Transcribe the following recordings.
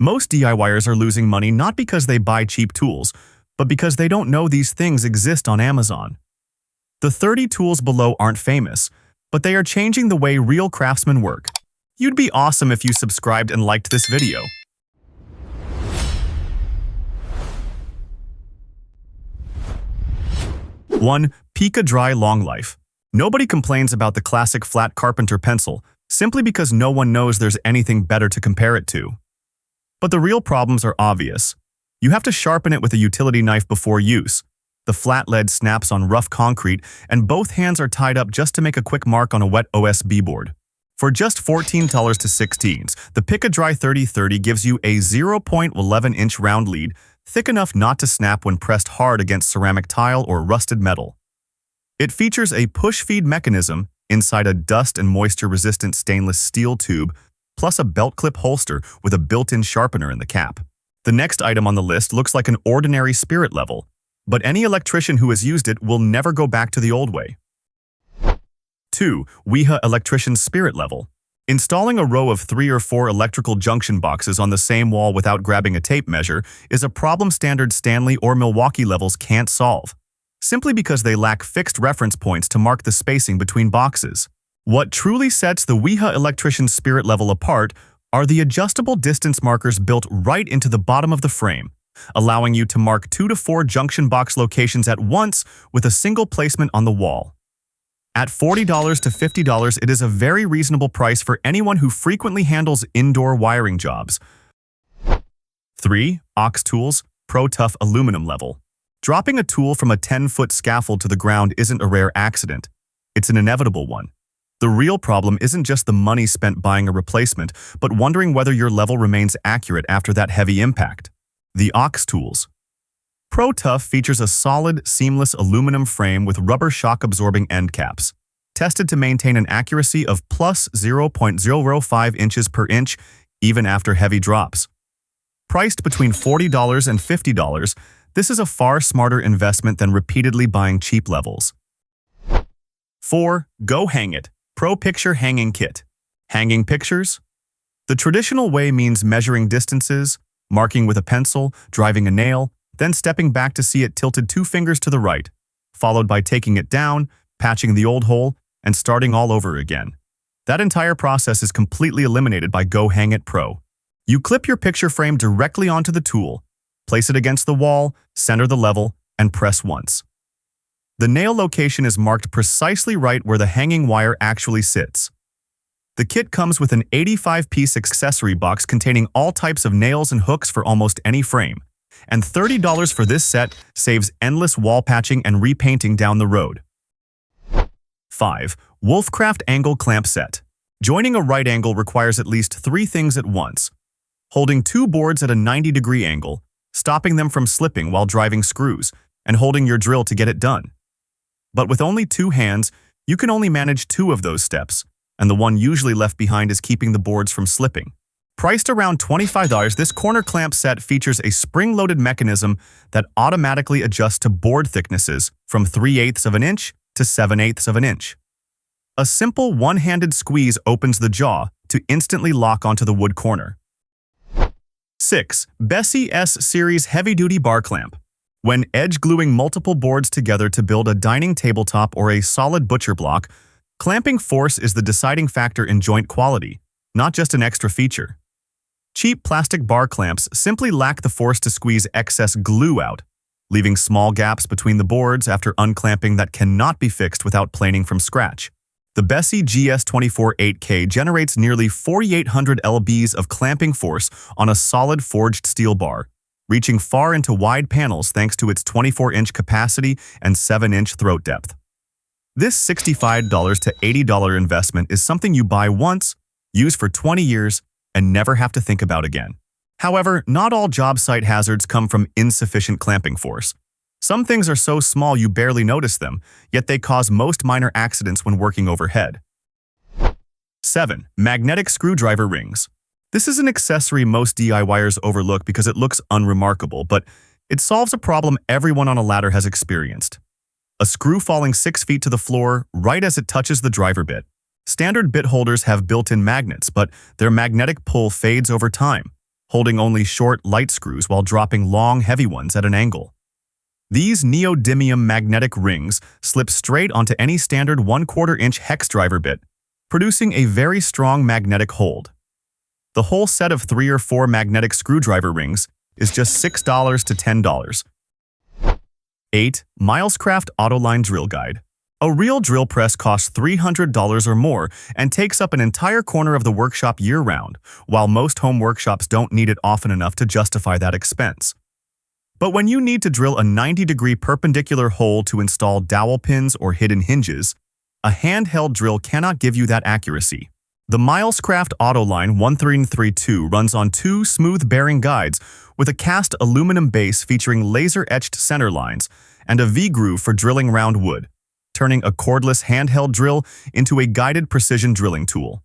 Most DIYers are losing money not because they buy cheap tools, but because they don't know these things exist on Amazon. The 30 tools below aren't famous, but they are changing the way real craftsmen work. You'd be awesome if you subscribed and liked this video. 1. Pika Dry Long Life. Nobody complains about the classic flat carpenter pencil, simply because no one knows there's anything better to compare it to. But the real problems are obvious. You have to sharpen it with a utility knife before use. The flat lead snaps on rough concrete, and both hands are tied up just to make a quick mark on a wet OSB board. For just $14 to $16, the Pika Dry 3030 gives you a 0.11-inch round lead, thick enough not to snap when pressed hard against ceramic tile or rusted metal. It features a push-feed mechanism inside a dust and moisture-resistant stainless steel tube, plus a belt clip holster with a built-in sharpener in the cap. The next item on the list looks like an ordinary spirit level, but any electrician who has used it will never go back to the old way. 2. Electrician Spirit Level. Installing a row of 3 or 4 electrical junction boxes on the same wall without grabbing a tape measure is a problem standard Stanley or Milwaukee levels can't solve, simply because they lack fixed reference points to mark the spacing between boxes. What truly sets the Electrician Spirit Level apart are the adjustable distance markers built right into the bottom of the frame, allowing you to mark 2 to 4 junction box locations at once with a single placement on the wall. At $40 to $50, it is a very reasonable price for anyone who frequently handles indoor wiring jobs. 3. Ox Tools Pro Tough Aluminum Level. Dropping a tool from a 10-foot scaffold to the ground isn't a rare accident. It's an inevitable one. The real problem isn't just the money spent buying a replacement, but wondering whether your level remains accurate after that heavy impact. The Ox Tools Pro Tough features a solid, seamless aluminum frame with rubber shock-absorbing end caps, tested to maintain an accuracy of plus 0.05 inches per inch even after heavy drops. Priced between $40 and $50, this is a far smarter investment than repeatedly buying cheap levels. 4. Go Hang It Pro Picture Hanging Kit. Hanging pictures? The traditional way means measuring distances, marking with a pencil, driving a nail, then stepping back to see it tilted 2 fingers to the right, followed by taking it down, patching the old hole, and starting all over again. That entire process is completely eliminated by Go Hang It Pro. You clip your picture frame directly onto the tool, place it against the wall, center the level, and press once. The nail location is marked precisely right where the hanging wire actually sits. The kit comes with an 85-piece accessory box containing all types of nails and hooks for almost any frame, and $30 for this set saves endless wall patching and repainting down the road. 5. Wolfcraft Angle Clamp Set. Joining a right angle requires at least 3 things at once: holding 2 boards at a 90-degree angle, stopping them from slipping while driving screws, and holding your drill to get it done. But with only 2 hands, you can only manage 2 of those steps, and the one usually left behind is keeping the boards from slipping. Priced around $25, this corner clamp set features a spring-loaded mechanism that automatically adjusts to board thicknesses from 3/8 of an inch to 7/8 of an inch. A simple one-handed squeeze opens the jaw to instantly lock onto the wood corner. 6. Bessie S Series Heavy-Duty Bar Clamp. When edge-gluing multiple boards together to build a dining tabletop or a solid butcher block, clamping force is the deciding factor in joint quality, not just an extra feature. Cheap plastic bar clamps simply lack the force to squeeze excess glue out, leaving small gaps between the boards after unclamping that cannot be fixed without planing from scratch. The Bessie GS24 8K generates nearly 4,800 lbs of clamping force on a solid forged steel bar, reaching far into wide panels thanks to its 24-inch capacity and 7-inch throat depth. This $65 to $80 investment is something you buy once, use for 20 years, and never have to think about again. However, not all job site hazards come from insufficient clamping force. Some things are so small you barely notice them, yet they cause most minor accidents when working overhead. 7. Magnetic Screwdriver Rings. This is an accessory most DIYers overlook because it looks unremarkable, but it solves a problem everyone on a ladder has experienced. A screw falling 6 feet to the floor right as it touches the driver bit. Standard bit holders have built-in magnets, but their magnetic pull fades over time, holding only short, light screws while dropping long, heavy ones at an angle. These neodymium magnetic rings slip straight onto any standard 1/4-inch hex driver bit, producing a very strong magnetic hold. The whole set of 3 or 4 magnetic screwdriver rings is just $6 to $10. 8. Milescraft Autoline Drill Guide. A real drill press costs $300 or more and takes up an entire corner of the workshop year-round, while most home workshops don't need it often enough to justify that expense. But when you need to drill a 90-degree perpendicular hole to install dowel pins or hidden hinges, a handheld drill cannot give you that accuracy. The Milescraft Autoline 1332 runs on 2 smooth bearing guides with a cast aluminum base featuring laser-etched center lines and a V-groove for drilling round wood, turning a cordless handheld drill into a guided precision drilling tool.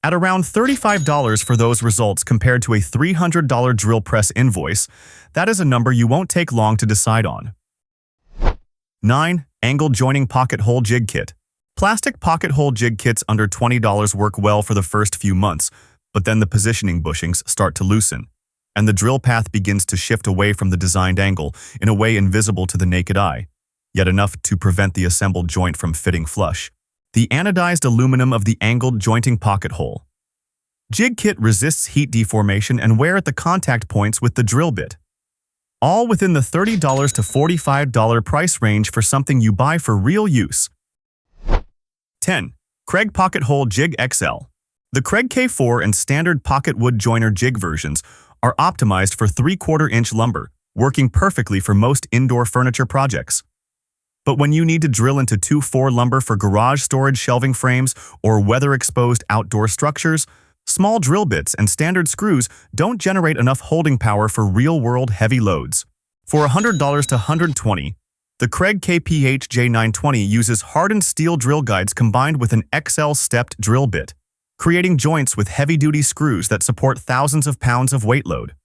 At around $35 for those results compared to a $300 drill press invoice, that is a number you won't take long to decide on. 9. Angle Joining Pocket Hole Jig Kit. Plastic pocket hole jig kits under $20 work well for the first few months, but then the positioning bushings start to loosen, and the drill path begins to shift away from the designed angle in a way invisible to the naked eye, yet enough to prevent the assembled joint from fitting flush. The anodized aluminum of the angled jointing pocket hole. Jig kit resists heat deformation and wear at the contact points with the drill bit. All within the $30 to $45 price range for something you buy for real use. 10. Kreg Pocket Hole Jig XL. The Kreg K4 and standard pocket wood joiner jig versions are optimized for 3/4-inch lumber, working perfectly for most indoor furniture projects. But when you need to drill into 2x4 lumber for garage storage shelving frames or weather-exposed outdoor structures, small drill bits and standard screws don't generate enough holding power for real-world heavy loads. For $100 to $120, the Kreg KPH J920 uses hardened steel drill guides combined with an XL stepped drill bit, creating joints with heavy-duty screws that support thousands of pounds of weight load.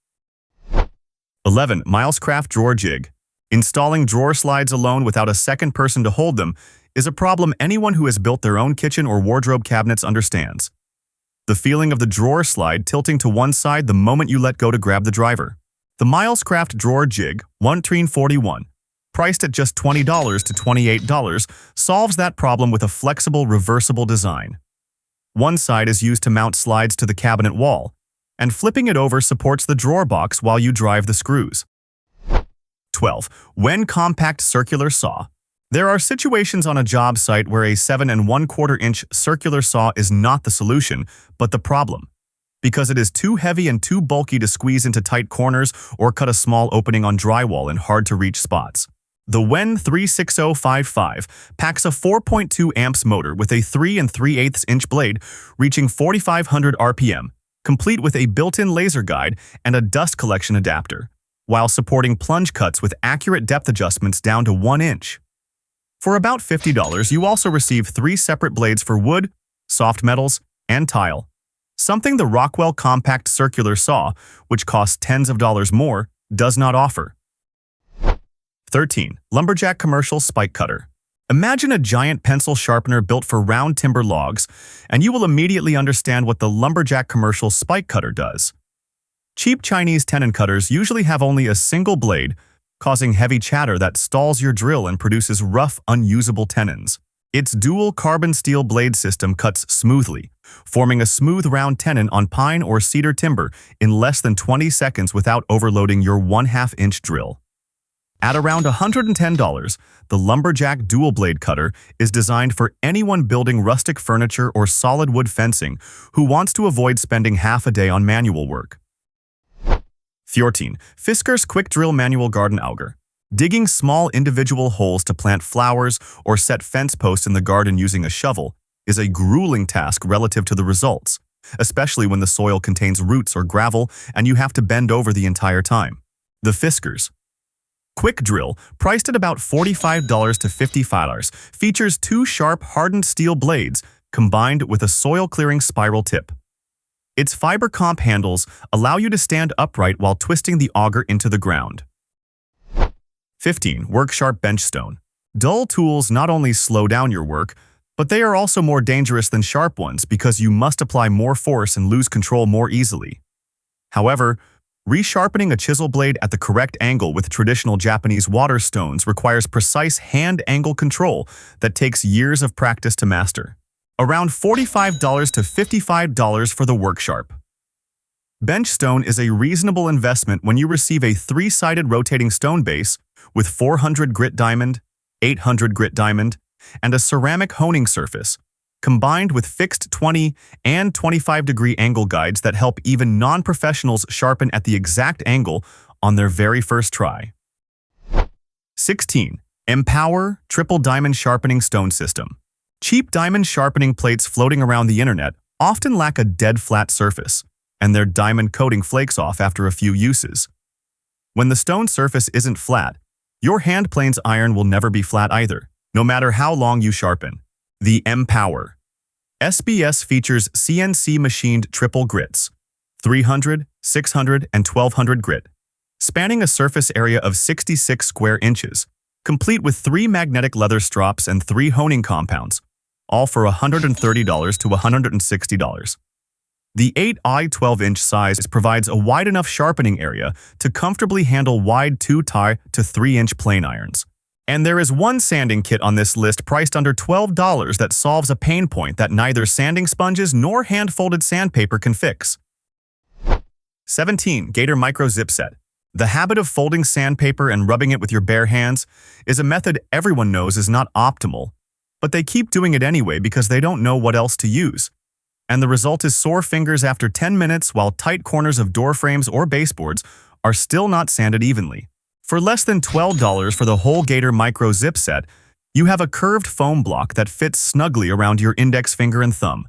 11. Milescraft Drawer Jig. Installing drawer slides alone without a second person to hold them is a problem anyone who has built their own kitchen or wardrobe cabinets understands. The feeling of the drawer slide tilting to one side the moment you let go to grab the driver. The Milescraft Drawer Jig 1341, priced at just $20 to $28, solves that problem with a flexible reversible design. One side is used to mount slides to the cabinet wall, and flipping it over supports the drawer box while you drive the screws. 12. When Compact Circular Saw. There are situations on a job site where a 7 1/4-inch circular saw is not the solution, but the problem, because it is too heavy and too bulky to squeeze into tight corners or cut a small opening on drywall in hard-to-reach spots. The Wen 36055 packs a 4.2 amps motor with a 3 3/8-inch blade reaching 4,500 RPM, complete with a built-in laser guide and a dust collection adapter, while supporting plunge cuts with accurate depth adjustments down to 1 inch. For about $50, you also receive 3 separate blades for wood, soft metals, and tile, something the Rockwell Compact Circular Saw, which costs tens of dollars more, does not offer. 13. Lumberjack Commercial Spike Cutter. Imagine a giant pencil sharpener built for round timber logs, and you will immediately understand what the Lumberjack Commercial Spike Cutter does. Cheap Chinese tenon cutters usually have only a single blade, causing heavy chatter that stalls your drill and produces rough, unusable tenons. Its dual carbon steel blade system cuts smoothly, forming a smooth round tenon on pine or cedar timber in less than 20 seconds without overloading your 1/2-inch drill. At around $110, the Lumberjack Dual Blade Cutter is designed for anyone building rustic furniture or solid wood fencing who wants to avoid spending half a day on manual work. 14. Fiskars Quick Drill Manual Garden Auger. Digging small individual holes to plant flowers or set fence posts in the garden using a shovel is a grueling task relative to the results, especially when the soil contains roots or gravel and you have to bend over the entire time. The Fiskars Quick Drill, priced at about $45 to $55, features 2 sharp, hardened steel blades combined with a soil-clearing spiral tip. Its fiber comp handles allow you to stand upright while twisting the auger into the ground. 15. Worksharp Bench Stone. Dull tools not only slow down your work, but they are also more dangerous than sharp ones because you must apply more force and lose control more easily. However, resharpening a chisel blade at the correct angle with traditional Japanese water stones requires precise hand angle control that takes years of practice to master. Around $45 to $55 for the worksharp. Bench stone is a reasonable investment when you receive a 3-sided rotating stone base with 400 grit diamond, 800 grit diamond, and a ceramic honing surface, combined with fixed 20 and 25-degree angle guides that help even non-professionals sharpen at the exact angle on their very first try. 16. Empower Triple Diamond Sharpening Stone System. Cheap diamond sharpening plates floating around the internet often lack a dead flat surface, and their diamond coating flakes off after a few uses. When the stone surface isn't flat, your hand plane's iron will never be flat either, no matter how long you sharpen. The Empower SBS features CNC machined triple grits, 300, 600, and 1200 grit, spanning a surface area of 66 square inches, complete with 3 magnetic leather strops and 3 honing compounds, all for $130 to $160. The 8x 12-inch size provides a wide enough sharpening area to comfortably handle wide 2-tie to 3-inch plane irons. And there is one sanding kit on this list priced under $12 that solves a pain point that neither sanding sponges nor hand-folded sandpaper can fix. 17. Gator Micro Zip Set. The habit of folding sandpaper and rubbing it with your bare hands is a method everyone knows is not optimal, but they keep doing it anyway because they don't know what else to use. And the result is sore fingers after 10 minutes while tight corners of door frames or baseboards are still not sanded evenly. For less than $12 for the whole Gator Micro Zip Set, you have a curved foam block that fits snugly around your index finger and thumb.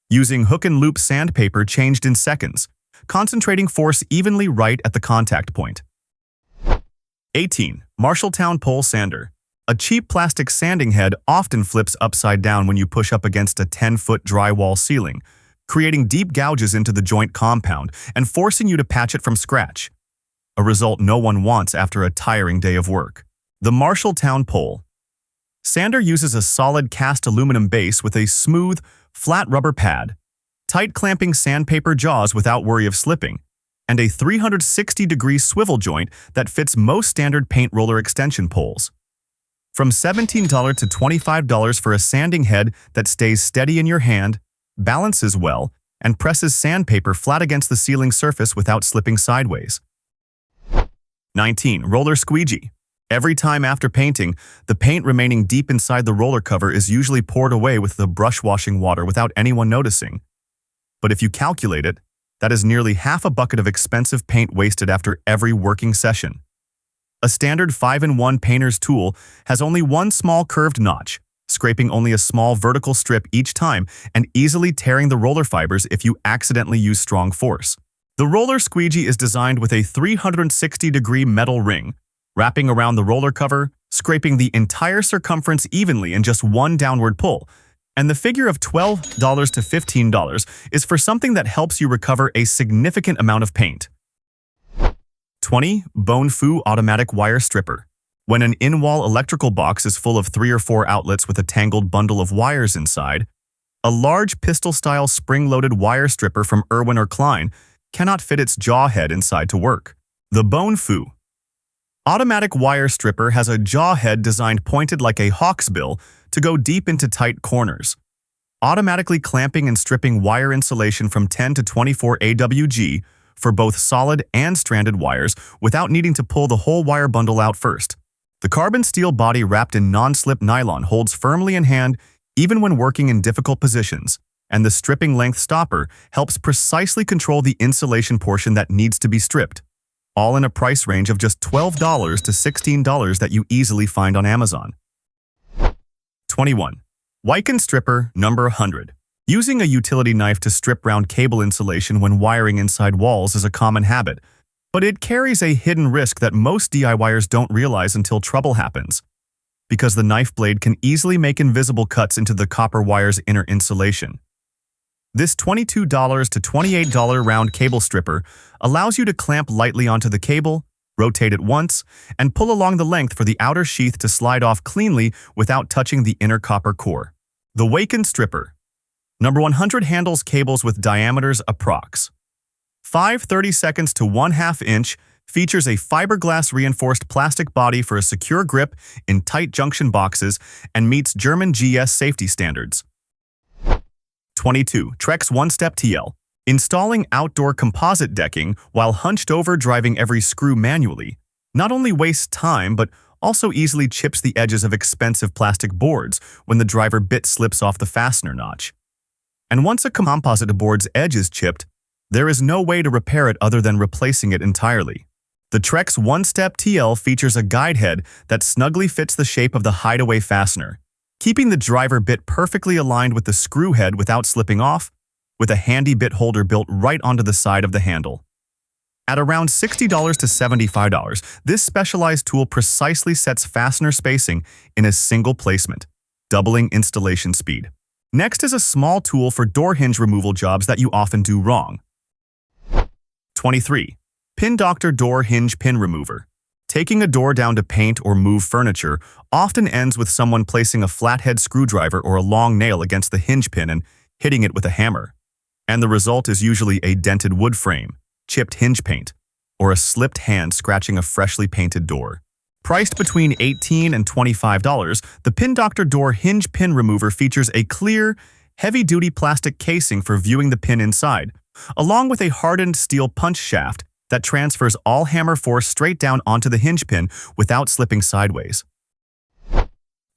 Using hook and loop sandpaper changed in seconds, concentrating force evenly right at the contact point. 18. Marshalltown Pole Sander. A cheap plastic sanding head often flips upside down when you push up against a 10-foot drywall ceiling, creating deep gouges into the joint compound and forcing you to patch it from scratch. A result no one wants after a tiring day of work. The Marshalltown Pole Sander uses a solid cast aluminum base with a smooth, flat rubber pad, tight clamping sandpaper jaws without worry of slipping, and a 360-degree swivel joint that fits most standard paint roller extension poles. From $17 to $25 for a sanding head that stays steady in your hand, balances well, and presses sandpaper flat against the ceiling surface without slipping sideways. 19. Roller Squeegee. Every time after painting, the paint remaining deep inside the roller cover is usually poured away with the brush washing water without anyone noticing. But if you calculate it, that is nearly half a bucket of expensive paint wasted after every working session. A standard 5-in-1 painter's tool has only one small curved notch, scraping only a small vertical strip each time and easily tearing the roller fibers if you accidentally use strong force. The roller squeegee is designed with a 360-degree metal ring, wrapping around the roller cover, scraping the entire circumference evenly in just one downward pull, and the figure of $12 to $15 is for something that helps you recover a significant amount of paint. 20. Bone Fu Automatic Wire Stripper. When an in-wall electrical box is full of 3 or 4 outlets with a tangled bundle of wires inside, a large pistol-style spring-loaded wire stripper from Irwin or Klein cannot fit its jaw head inside to work. The Bone Fu Automatic Wire Stripper has a jaw head designed pointed like a hawk's bill to go deep into tight corners, automatically clamping and stripping wire insulation from 10 to 24 AWG for both solid and stranded wires without needing to pull the whole wire bundle out first. The carbon steel body wrapped in non-slip nylon holds firmly in hand even when working in difficult positions, and the stripping length stopper helps precisely control the insulation portion that needs to be stripped, all in a price range of just $12 to $16 that you easily find on Amazon. 21. Wyken Stripper Number 100. Using a utility knife to strip round cable insulation when wiring inside walls is a common habit, but it carries a hidden risk that most DIYers don't realize until trouble happens, because the knife blade can easily make invisible cuts into the copper wire's inner insulation. This $22 to $28 round cable stripper allows you to clamp lightly onto the cable, rotate it once, and pull along the length for the outer sheath to slide off cleanly without touching the inner copper core. The Wyken Stripper Number 100 handles cables with diameters approx. 5 30 to 1/2 inch, features a fiberglass reinforced plastic body for a secure grip in tight junction boxes and meets German GS safety standards. 22. Trex One-Step TL. Installing outdoor composite decking while hunched over driving every screw manually not only wastes time but also easily chips the edges of expensive plastic boards when the driver bit slips off the fastener notch. And once a composite board's edge is chipped, there is no way to repair it other than replacing it entirely. The Trex One-Step TL features a guide head that snugly fits the shape of the hideaway fastener, keeping the driver bit perfectly aligned with the screw head without slipping off, with a handy bit holder built right onto the side of the handle. At around $60 to $75, this specialized tool precisely sets fastener spacing in a single placement, doubling installation speed. Next is a small tool for door hinge removal jobs that you often do wrong. 23. Pin Doctor Door Hinge Pin Remover. Taking a door down to paint or move furniture often ends with someone placing a flathead screwdriver or a long nail against the hinge pin and hitting it with a hammer. And the result is usually a dented wood frame, chipped hinge paint, or a slipped hand scratching a freshly painted door. Priced between $18 and $25, the Pin Doctor Door Hinge Pin Remover features a clear, heavy-duty plastic casing for viewing the pin inside, along with a hardened steel punch shaft that transfers all hammer force straight down onto the hinge pin without slipping sideways.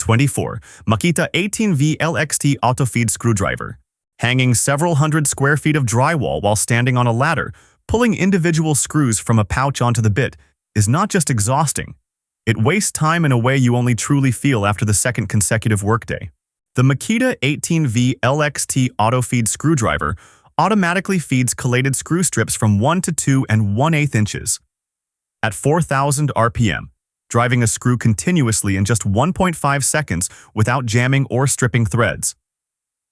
24. Makita 18V LXT Auto-Feed Screwdriver. Hanging several hundred square feet of drywall while standing on a ladder, pulling individual screws from a pouch onto the bit is not just exhausting. It wastes time in a way you only truly feel after the second consecutive workday. The Makita 18V LXT Auto-Feed Screwdriver automatically feeds collated screw strips from 1 to 2 and 1/8 inches. At 4,000 RPM, driving a screw continuously in just 1.5 seconds without jamming or stripping threads.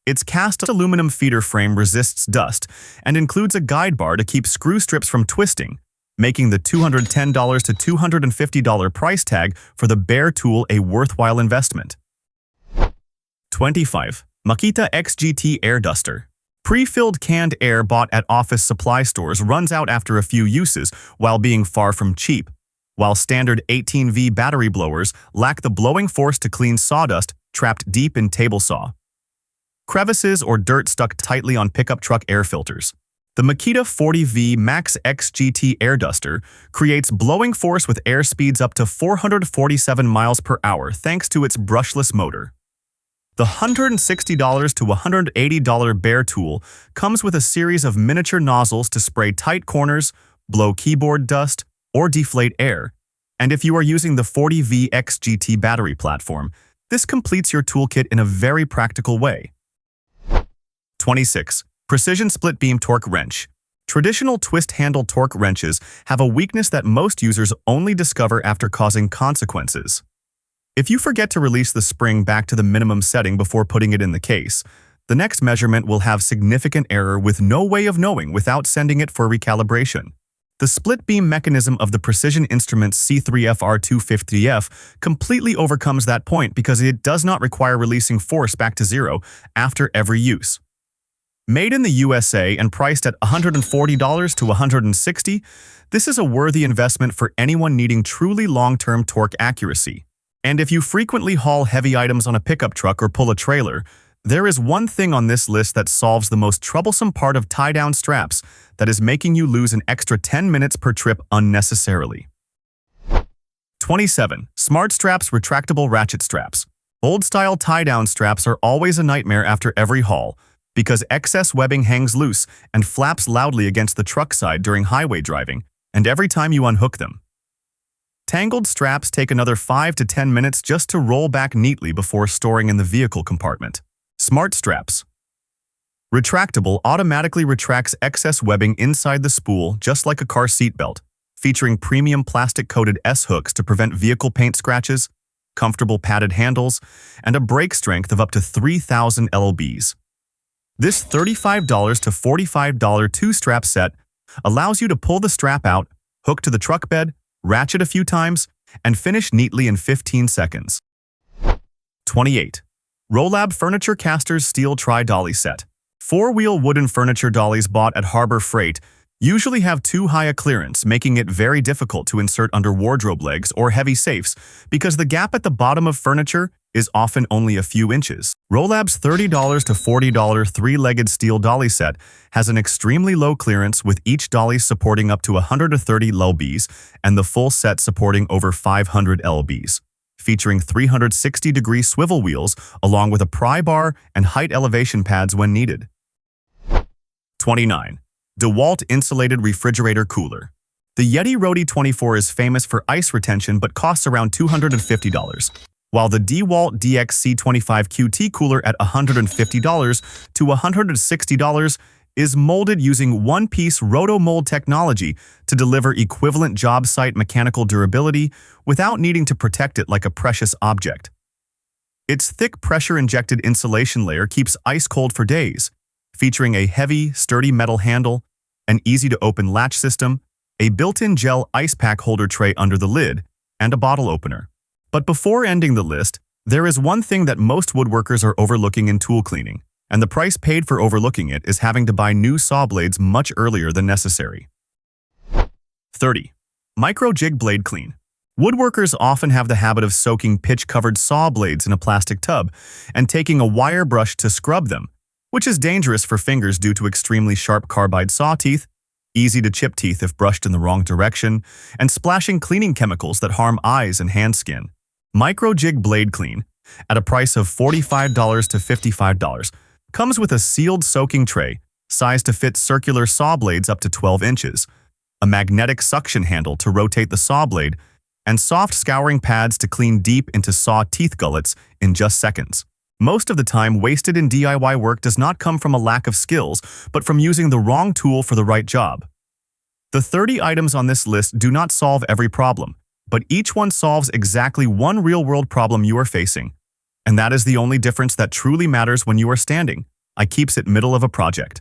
Its cast aluminum feeder frame resists dust and includes a guide bar to keep screw strips from twisting, making the $210 to $250 price tag for the bare tool a worthwhile investment. 25. Makita XGT Air Duster. Pre-filled canned air bought at office supply stores runs out after a few uses while being far from cheap, while standard 18V battery blowers lack the blowing force to clean sawdust trapped deep in table saw, crevices, or dirt stuck tightly on pickup truck air filters. The Makita 40V Max XGT Air Duster creates blowing force with air speeds up to 447 miles per hour thanks to its brushless motor. The $160 to $180 bare tool comes with a series of miniature nozzles to spray tight corners, blow keyboard dust, or deflate air. And if you are using the 40V XGT battery platform, this completes your toolkit in a very practical way. 26. Precision Split Beam Torque Wrench. Traditional twist-handle torque wrenches have a weakness that most users only discover after causing consequences. If you forget to release the spring back to the minimum setting before putting it in the case, the next measurement will have significant error with no way of knowing without sending it for recalibration. The split beam mechanism of the Precision Instruments C3FR250F completely overcomes that point because it does not require releasing force back to zero after every use. Made in the USA and priced at $140 to $160, this is a worthy investment for anyone needing truly long-term torque accuracy. And if you frequently haul heavy items on a pickup truck or pull a trailer, there is one thing on this list that solves the most troublesome part of tie-down straps that is making you lose an extra 10 minutes per trip unnecessarily. 27. Smart Straps Retractable Ratchet Straps. Old-style tie-down straps are always a nightmare after every haul because excess webbing hangs loose and flaps loudly against the truck side during highway driving, and every time you unhook them. Tangled straps take another 5 to 10 minutes just to roll back neatly before storing in the vehicle compartment. Smart Straps. Retractable automatically retracts excess webbing inside the spool just like a car seatbelt, featuring premium plastic-coated S-hooks to prevent vehicle paint scratches, comfortable padded handles, and a brake strength of up to 3,000 lbs. This $35 to $45 two-strap set allows you to pull the strap out, hook to the truck bed, ratchet a few times, and finish neatly in 15 seconds. 28. Rolab Furniture Casters Steel Tri-Dolly Set. 4-wheel wooden furniture dollies bought at Harbor Freight usually have too high a clearance, making it very difficult to insert under wardrobe legs or heavy safes because the gap at the bottom of furniture is often only a few inches. Rolab's $30 to $40 three-legged steel dolly set has an extremely low clearance, with each dolly supporting up to 130 lbs and the full set supporting over 500 lbs, featuring 360-degree swivel wheels along with a pry bar and height elevation pads when needed. 29. DeWalt Insulated Refrigerator Cooler. The Yeti Rode 24 is famous for ice retention but costs around $250, while the DeWalt DXC25 QT cooler at $150 to $160 is molded using one-piece roto-mold technology to deliver equivalent job site mechanical durability without needing to protect it like a precious object. Its thick pressure-injected insulation layer keeps ice cold for days, featuring a heavy, sturdy metal handle, an easy-to-open latch system, a built-in gel ice pack holder tray under the lid, and a bottle opener. But before ending the list, there is one thing that most woodworkers are overlooking in tool cleaning, and the price paid for overlooking it is having to buy new saw blades much earlier than necessary. 30. Micro Jig Blade Clean. Woodworkers often have the habit of soaking pitch-covered saw blades in a plastic tub and taking a wire brush to scrub them, which is dangerous for fingers due to extremely sharp carbide saw teeth, easy to chip teeth if brushed in the wrong direction, and splashing cleaning chemicals that harm eyes and hand skin. Micro Jig Blade Clean, at a price of $45 to $55, comes with a sealed soaking tray, sized to fit circular saw blades up to 12 inches, a magnetic suction handle to rotate the saw blade, and soft scouring pads to clean deep into saw teeth gullets in just seconds. Most of the time wasted in DIY work does not come from a lack of skills, but from using the wrong tool for the right job. The 30 items on this list do not solve every problem, but each one solves exactly one real-world problem you are facing. And that is the only difference that truly matters when you are standing. I keeps it middle of a project.